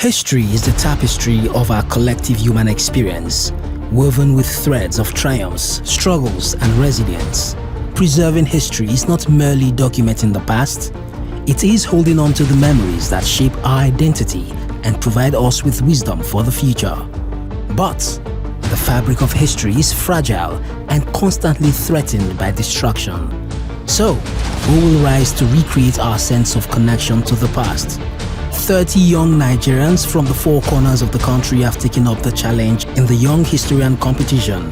History is the tapestry of our collective human experience, woven with threads of triumphs, struggles, and resilience. Preserving history is not merely documenting the past, it is holding on to the memories that shape our identity and provide us with wisdom for the future. But the fabric of history is fragile and constantly threatened by destruction. So, who will rise to recreate our sense of connection to the past? 30 young Nigerians from the four corners of the country have taken up the challenge in the Young Historian competition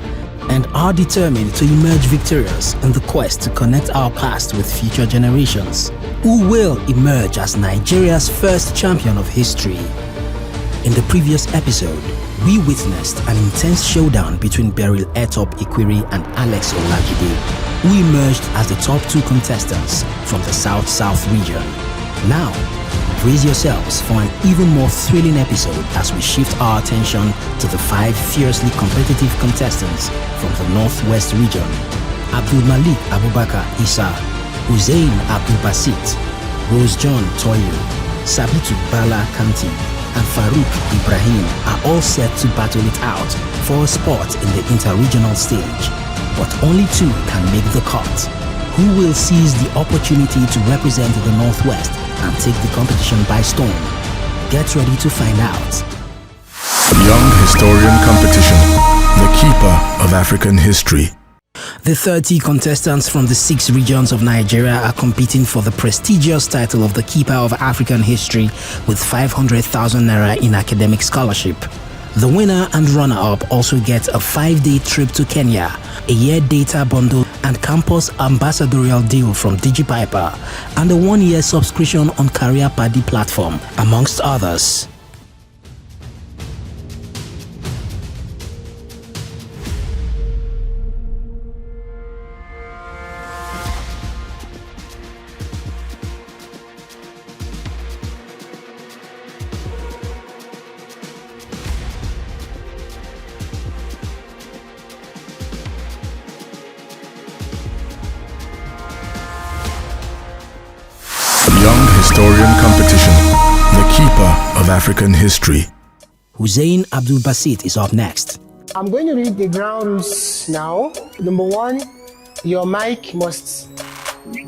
and are determined to emerge victorious in the quest to connect our past with future generations, who will emerge as Nigeria's first champion of history. In the previous episode, we witnessed an intense showdown between Beryl Etop Ikwiri and Alex Olajide, who emerged as the top two contestants from the South-South region. Now, brace yourselves for an even more thrilling episode as we shift our attention to the 5 fiercely competitive contestants from the Northwest region: Abdul Malik Abubakar Isa, Hussein Abdul Basit, Rose John Toyo, Sabitu Bala Kanti, and Farouk Ibrahim are all set to battle it out for a spot in the interregional stage. But only 2 can make the cut. Who will seize the opportunity to represent the Northwest and take the competition by storm? Get ready to find out. Young Historian Competition, the keeper of African history. The 30 contestants from the 6 regions of Nigeria are competing for the prestigious title of the Keeper of African History with 500,000 naira in academic scholarship. The winner and runner-up also get a 5-day trip to Kenya, a year data bundle and campus ambassadorial deal from DigiPiper, and a 1-year subscription on Career Paddy platform, amongst others. Young Historian Competition, the keeper of African history. Hussein Abdul Basit is up next. I'm going to read the ground rules now. Number 1, your mic must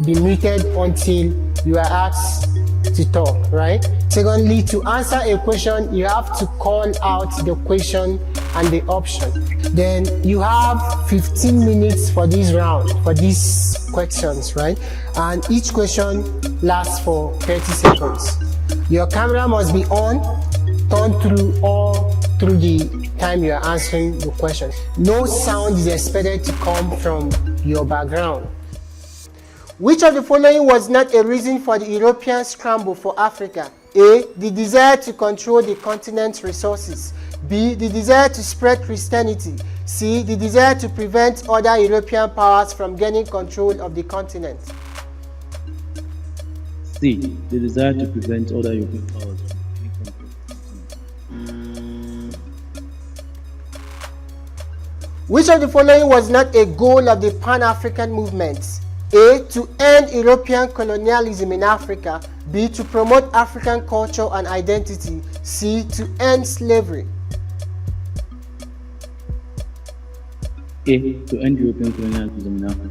be muted until you are asked to talk, right? Secondly, to answer a question, you have to call out the question and the option. Then you have 15 minutes for this round, for these questions, right? And each question lasts for 30 seconds. Your camera must be on, turned through the time you are answering the question. No sound is expected to come from your background. Which of the following was not a reason for the European scramble for Africa? A. The desire to control the continent's resources. B. The desire to spread Christianity. C. The desire to prevent other European powers from gaining control of the continent. C. The desire to prevent other European powers from gaining control of the continent. Which of the following was not a goal of the Pan-African movement? A. To end European colonialism in Africa. B. To promote African culture and identity. C. To end slavery. A. To end European colonialism in Africa.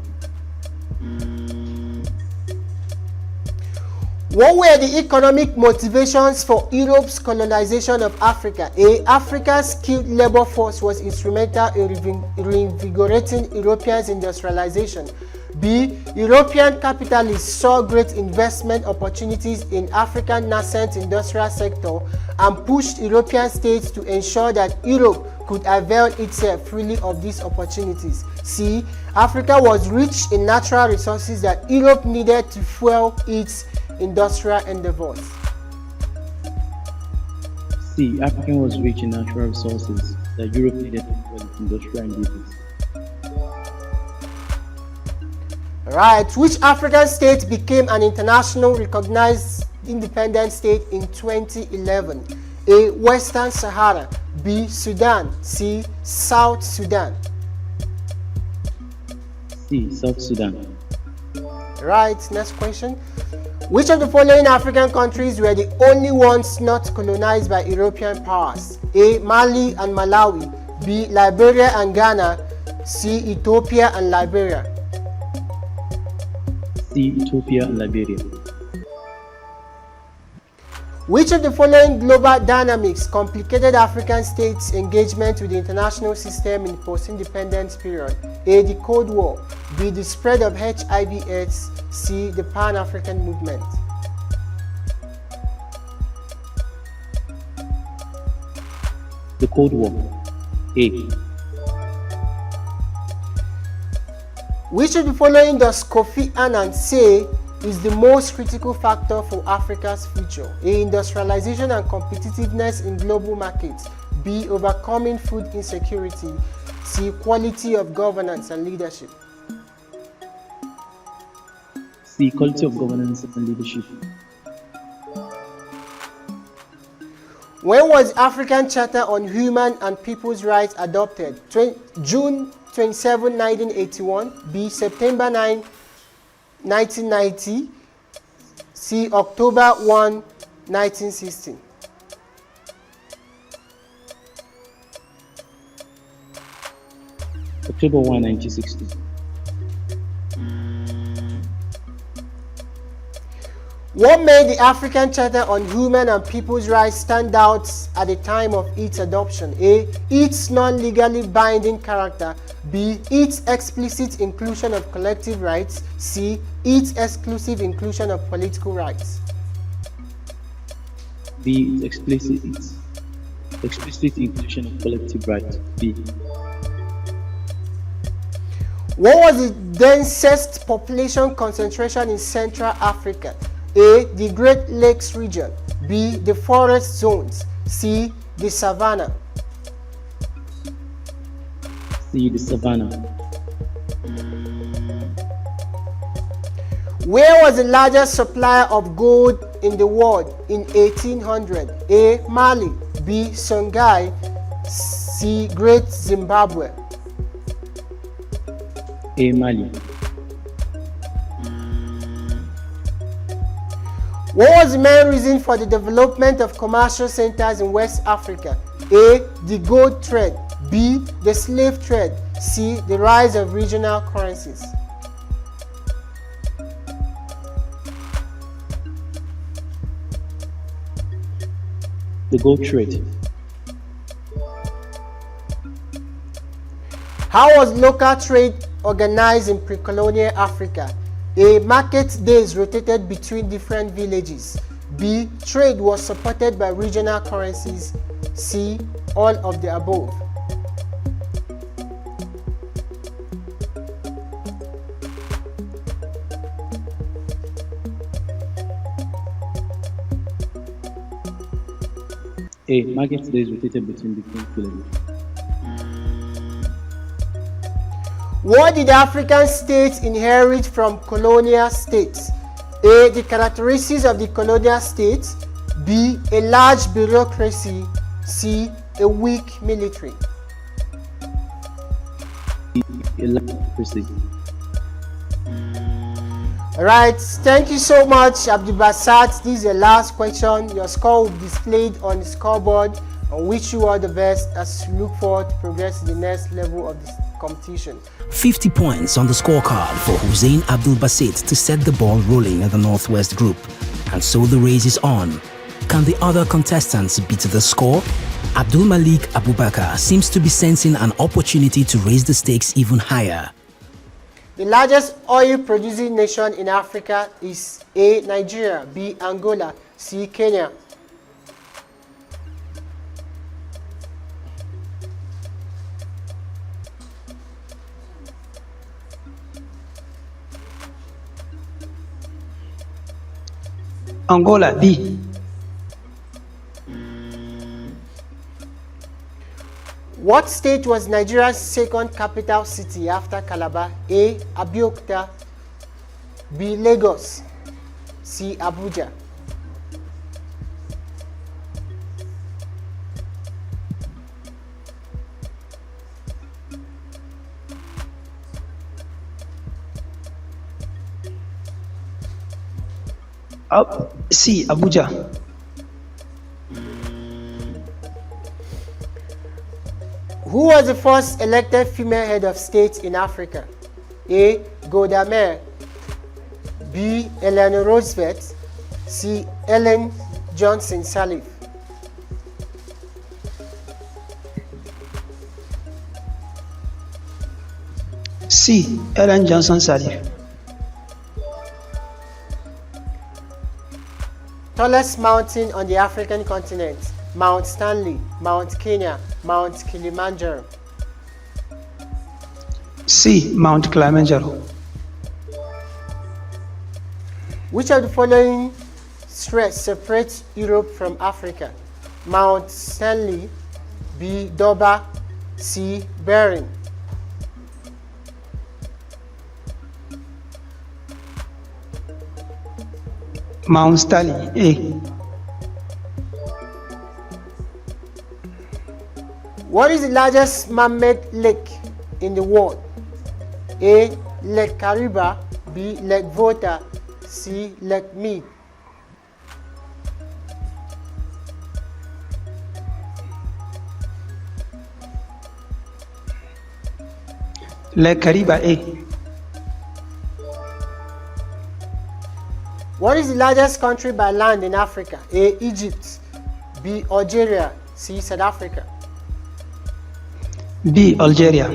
What were the economic motivations for Europe's colonization of Africa? A. Africa's skilled labor force was instrumental in reinvigorating Europeans' industrialization. B. European capitalists saw great investment opportunities in African nascent industrial sector and pushed European states to ensure that Europe could avail itself freely of these opportunities. C. Africa was rich in natural resources that Europe needed to fuel its industrial endeavors. C. Africa was rich in natural resources that Europe needed to fuel its industrial endeavors. Right. Which African state became an international recognized independent state in 2011? A. Western Sahara. B. Sudan. C. South Sudan. C. South Sudan. Right. Next question. Which of the following African countries were the only ones not colonized by European powers? A. Mali and Malawi. B. Liberia and Ghana. C. Ethiopia and Liberia. C. Ethiopia and Liberia. Which of the following global dynamics complicated African states' engagement with the international system in the post-independence period? A. The Cold War. B. The spread of HIV/AIDS. C. The Pan-African movement. The Cold War. A. Which of the following does Kofi Annan say is the most critical factor for Africa's future? A. Industrialization and competitiveness in global markets. B. Overcoming food insecurity. C. Quality of governance and leadership. C. Quality of governance and leadership. When was African Charter on Human and People's Rights adopted? June 27, 1981. B. September 9, 1990. C. October 1, 1960. October 1, 1960. What made the African Charter on Human and People's Rights stand out at the time of its adoption? A. Its non-legally binding character. B. Its explicit inclusion of collective rights. C. Its exclusive inclusion of political rights. B. Its explicit inclusion of collective rights. B. What was the densest population concentration in Central Africa? A. The Great Lakes region. B. The forest zones. C. The savannah. C. The savannah. Where was the largest supplier of gold in the world in 1800? A. Mali. B. Songhai. C. Great Zimbabwe. A. Mali. What was the main reason for the development of commercial centers in West Africa? A. The gold trade. B. The slave trade. C. The rise of regional currencies. The gold trade. How was local trade organized in pre-colonial Africa? A. Market days rotated between different villages. B. Trade was supported by regional currencies. C. All of the above. A. Market days rotated between different villages. What did African states inherit from colonial states? A. The characteristics of the colonial states. B. A large bureaucracy. C. A weak military. A large precision. Alright, thank you so much, Abdul Basat. This is the last question. Your score will be displayed on the scoreboard. I wish you all the best as you look forward to progress to the next level of this competition. 50 points on the scorecard for Hussein Abdul Basit to set the ball rolling in the Northwest Group. And so the race is on. Can the other contestants beat the score? Abdul Malik Abubakar seems to be sensing an opportunity to raise the stakes even higher. The largest oil-producing nation in Africa is A. Nigeria, B. Angola, C. Kenya. Angola, B. What state was Nigeria's second capital city after Calabar? A. Abeokuta, B. Lagos, C. Abuja. C. Abuja. Who was the first elected female head of state in Africa? A. Golda Meir. B. Eleanor Roosevelt. C. Ellen Johnson Sirleaf. C. Ellen Johnson Sirleaf. Tallest mountain on the African continent? Mount Stanley, Mount Kenya, Mount Kilimanjaro. C. Mount Kilimanjaro. Which of the following stretch separates Europe from Africa? Mount Stanley, B. Doba, C. Bering. Mount Stanley. A. What is the largest man-made lake in the world? A. Lake Kariba, B. Lake Volta, C. Lake Mead. Lake Kariba. A. What is the largest country by land in Africa? A. Egypt, B. Algeria, C. South Africa. B. Algeria.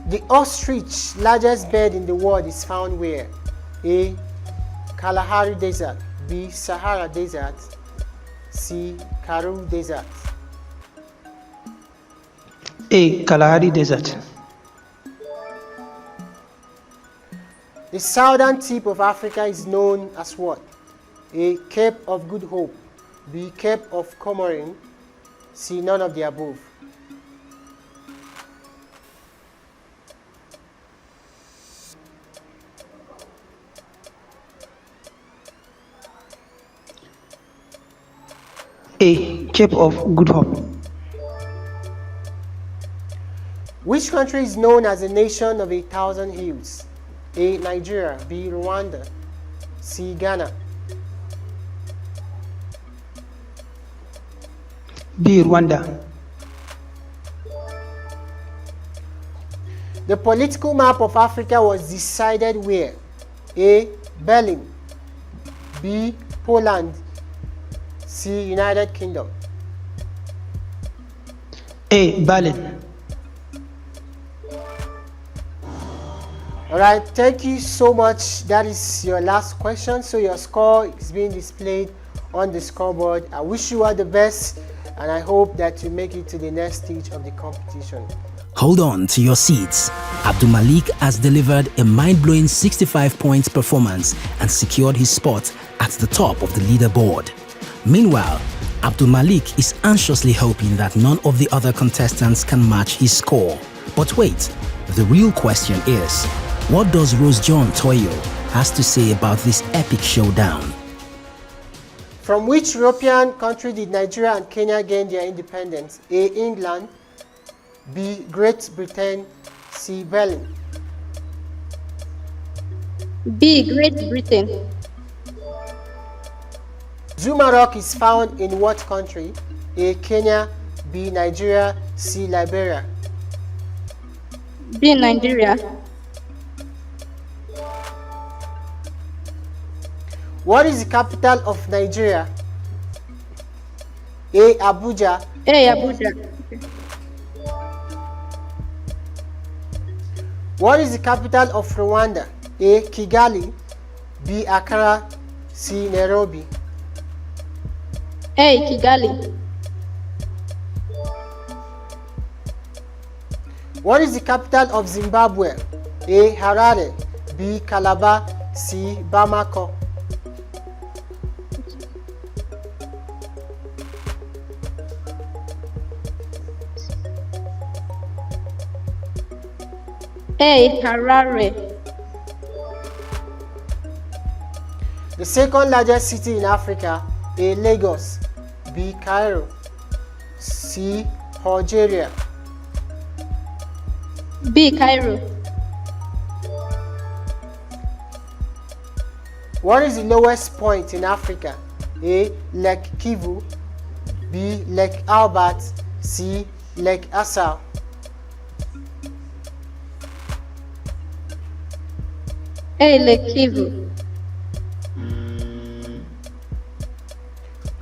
The ostrich largest bird in the world is found where? A. Kalahari Desert, B. Sahara Desert, C. Karoo Desert. A. Kalahari Desert. The southern tip of Africa is known as what? A. Cape of Good Hope, B. Cape of Comorin, C. None of the above. A. Cape of Good Hope. Which country is known as a nation of 1,000 hills? A. Nigeria, B. Rwanda, C. Ghana. B. Rwanda. The political map of Africa was decided where? A. Berlin, B. Poland, C. United Kingdom. A. Berlin. Alright, thank you so much. That is your last question. So your score is being displayed on the scoreboard. I wish you all the best and I hope that you make it to the next stage of the competition. Hold on to your seats. Abdul Malik has delivered a mind-blowing 65 points performance and secured his spot at the top of the leaderboard. Meanwhile, Abdul Malik is anxiously hoping that none of the other contestants can match his score. But wait, the real question is, what does Rose John Toyo has to say about this epic showdown? From which European country did Nigeria and Kenya gain their independence? A. England, B. Great Britain, C. Berlin. B. Great Britain. Zuma Rock is found in what country? A. Kenya, B. Nigeria, C. Liberia. B. Nigeria. What is the capital of Nigeria? A. Abuja, A. Abuja. What is the capital of Rwanda? A. Kigali, B. Accra, C. Nairobi. A. Kigali. What is the capital of Zimbabwe? A. Harare, B. Calabar, C. Bamako. A. Harare. The second largest city in Africa? A. Lagos, B. Cairo, C. Algeria. B. Cairo. What is the lowest point in Africa? A. Lake Kivu, B. Lake Albert, C. Lake Assau. A. Lake Kivu.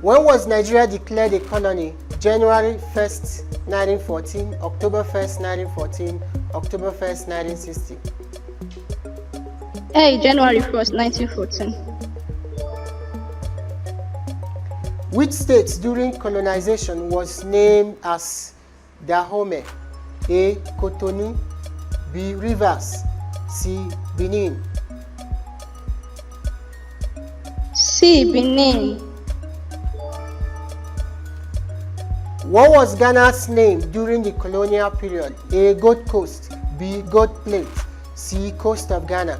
When was Nigeria declared a colony? January 1st, 1914, October 1st, 1914, October 1st, 1960. A. January 1st, 1914. Which state during colonization was named as Dahomey? A. Cotonou, B. Rivers, C. Benin. C. Benin. What was Ghana's name during the colonial period? A. Gold Coast, B. Gold Plate, C. Coast of Ghana.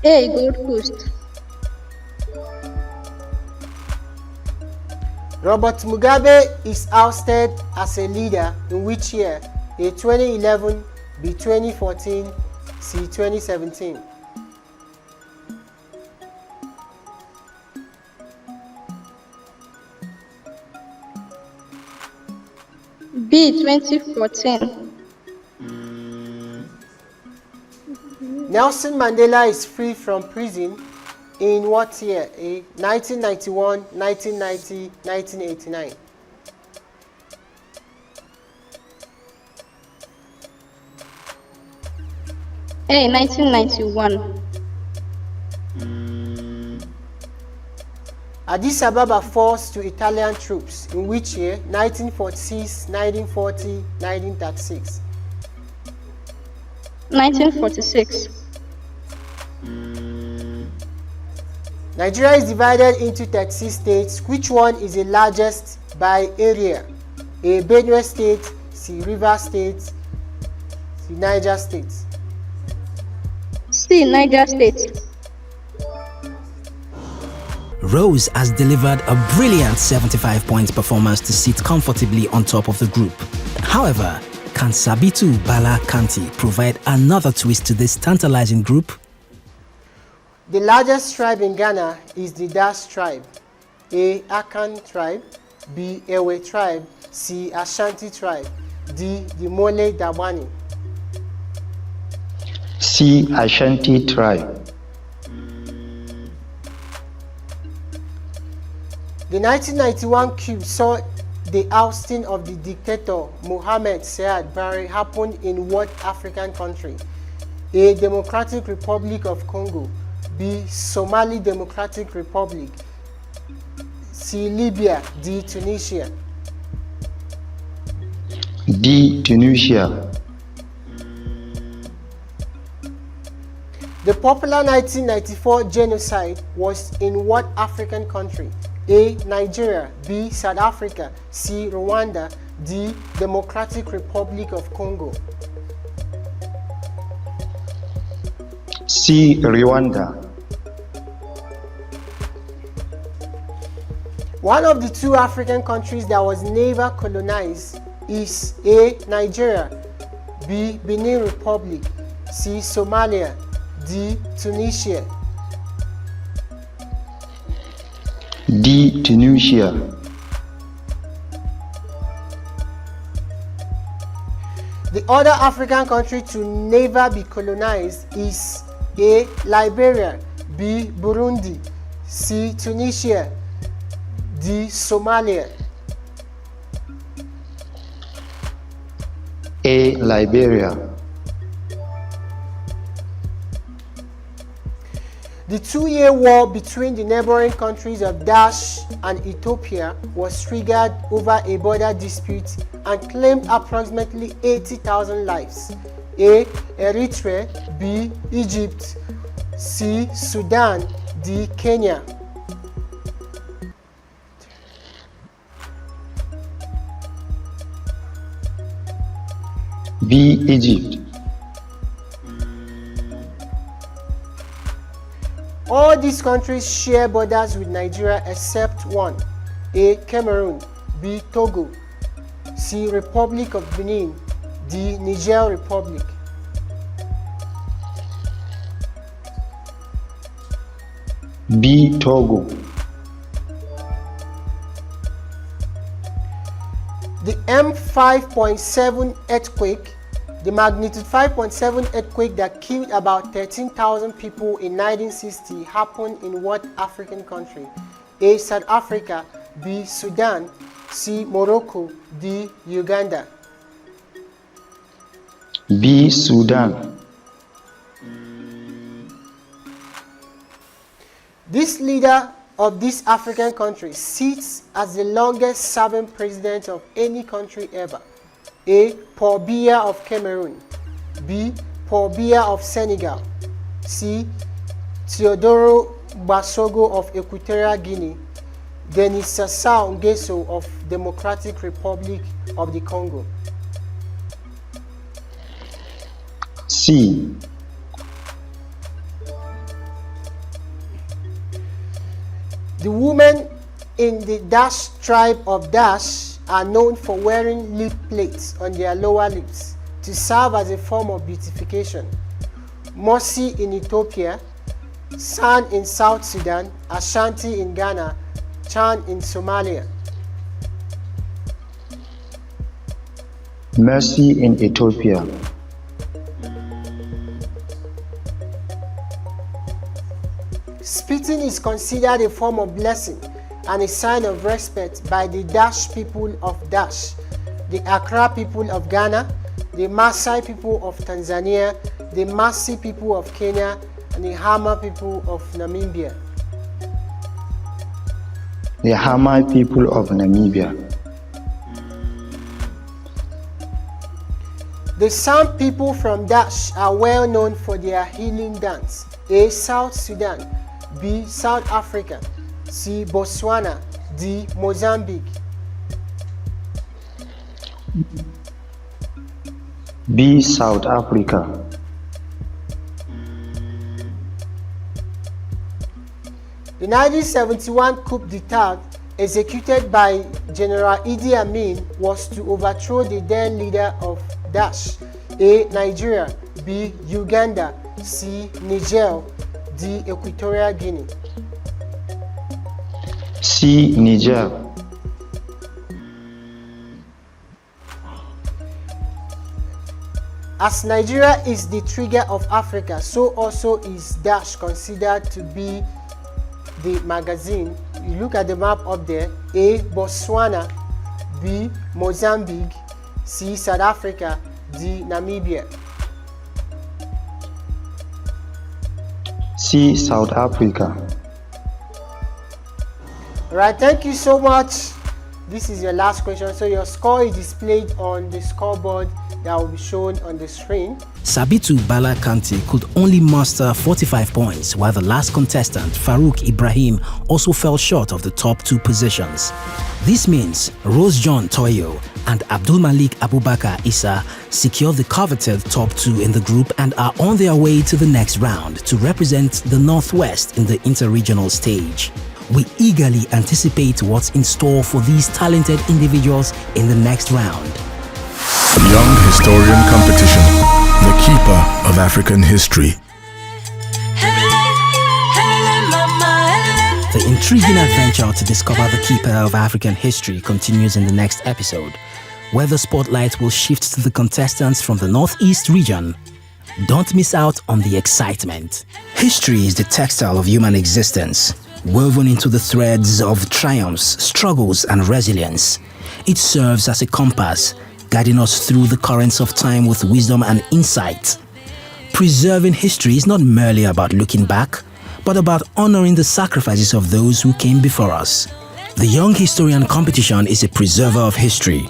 A. Gold Coast. Robert Mugabe is ousted as a leader in which year? A. 2011, B. 2014, C. 2017. B. 2014. Nelson Mandela is free from prison in what year? A. 1991, 1990, 1989. A. 1991. Addis Ababa falls to Italian troops in which year? 1946, 1940, 1936. 1946. Nigeria is divided into 36 states. Which one is the largest by area? A. Benue State, C. Rivers State, C. Niger State. C. Niger State. Rose has delivered a brilliant 75-point performance to sit comfortably on top of the group. However, can Sabitu Bala Kanti provide another twist to this tantalizing group? The largest tribe in Ghana is the Das tribe. A. Akan tribe, B. Ewe tribe, C. Ashanti tribe, D. the Mole Dabani. C. Ashanti tribe. The 1991 coup saw the ousting of the dictator Mohamed Siad Barre happen in what African country? A. Democratic Republic of Congo, B. Somali Democratic Republic, C. Libya, D. Tunisia. D. Tunisia. The popular 1994 genocide was in what African country? A. Nigeria, B. South Africa, C. Rwanda, D. Democratic Republic of Congo. C. Rwanda. One of the two African countries that was never colonized is A. Nigeria, B. Benin Republic, C. Somalia, D. Tunisia. D. Tunisia. The other African country to never be colonized is A. Liberia, B. Burundi, C. Tunisia, D. Somalia. A. Liberia. The two-year war between the neighboring countries of Daesh and Ethiopia was triggered over a border dispute and claimed approximately 80,000 lives. A. Eritrea, B. Egypt, C. Sudan, D. Kenya. B. Egypt. All these countries share borders with Nigeria except one. A. Cameroon, B. Togo, C. Republic of Benin, D. Niger Republic. B. Togo. The M5.7 earthquake, the magnitude 5.7 earthquake that killed about 13,000 people in 1960 happened in what African country? A. South Africa, B. Sudan, C. Morocco, D. Uganda. B. Sudan. This leader of this African country sits as the longest serving president of any country ever. A. Paul Biya of Cameroon, B. Paul Biya of Senegal, C. Teodoro Basogo of Equatorial Guinea, Denis Sassou Nguesso of Democratic Republic of the Congo. C. The women in the Dash tribe of Dash are known for wearing lip plates on their lower lips to serve as a form of beautification. Morsi in Ethiopia, San in South Sudan, Ashanti in Ghana, Chan in Somalia. Mercy in Ethiopia. Spitting is considered a form of blessing and a sign of respect by the Dash people of Dash, the Accra people of Ghana, the Maasai people of Tanzania, the Masi people of Kenya, and the Hama people of Namibia. The Hama people of Namibia. The San people from Dash are well known for their healing dance. A. South Sudan, B. South Africa, C. Botswana, D. Mozambique. B. South Africa. The 1971 coup d'etat executed by General Idi Amin was to overthrow the then leader of Dash. A. Nigeria, B. Uganda, C. Niger, D. Equatorial Guinea. C. Niger. As Nigeria is the trigger of Africa, so also is Dash considered to be the magazine. You look at the map up there. A. Botswana, B. Mozambique, C. South Africa, D. Namibia. C. South Africa. Alright, thank you so much. This is your last question. So your score is displayed on the scoreboard that will be shown on the screen. Sabitu Bala Kante could only muster 45 points, while the last contestant, Farouk Ibrahim, also fell short of the top two positions. This means Rose John Toyo and Abdul Malik Abubakar Issa secure the coveted top two in the group and are on their way to the next round to represent the Northwest in the interregional stage. We eagerly anticipate what's in store for these talented individuals in the next round. Young Historian Competition, the keeper of African history. The intriguing adventure to discover the keeper of African history continues in the next episode, where the spotlight will shift to the contestants from the Northeast region. Don't miss out on the excitement. History is the textile of human existence, woven into the threads of triumphs, struggles, and resilience. It serves as a compass, guiding us through the currents of time with wisdom and insight. Preserving history is not merely about looking back, but about honoring the sacrifices of those who came before us. The Young Historian Competition is a preserver of history.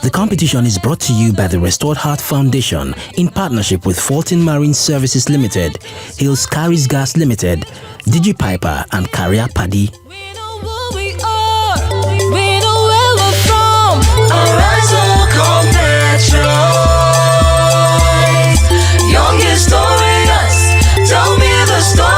The competition is brought to you by the Restored Heart Foundation in partnership with Fulton Marine Services Limited, Hills Carries Gas Limited, DigiPiper, and Carrier Paddy. We know who we are, we know where we're from. Arise, oh, come natural. Young historians, tell me the story.